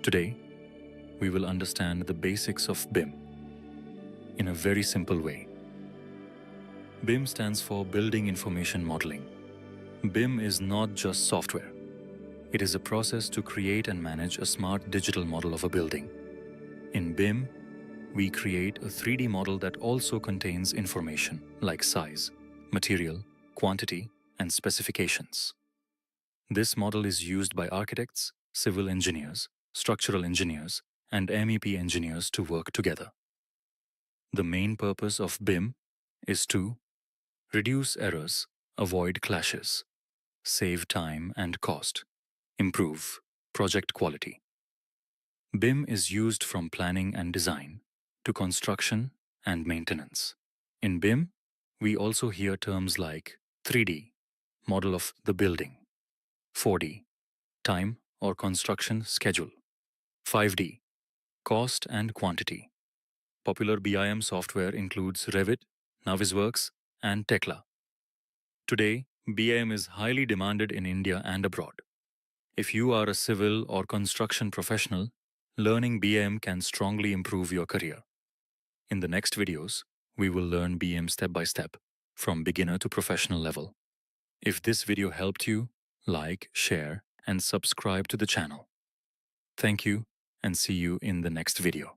Today, we will understand the basics of BIM in a very simple way. BIM stands for Building Information Modeling. BIM is not just software. It is a process to create and manage a smart digital model of a building. In BIM, we create a 3D model that also contains information like size, material, quantity, and specifications. This model is used by architects, civil engineers, structural engineers, and MEP engineers to work together. The main purpose of BIM is to reduce errors, avoid clashes, save time and cost, improve project quality. BIM is used from planning and design to construction and maintenance. In BIM, we also hear terms like 3D, model of the building, 4D, time or construction schedule, 5D, cost and quantity. Popular BIM software includes Revit, Navisworks, and Tekla. Today, BIM is highly demanded in India and abroad. If you are a civil or construction professional, learning BIM can strongly improve your career. In the next videos, we will learn BIM step by step, from beginner to professional level. If this video helped you, like, share, and subscribe to the channel. Thank you, and see you in the next video.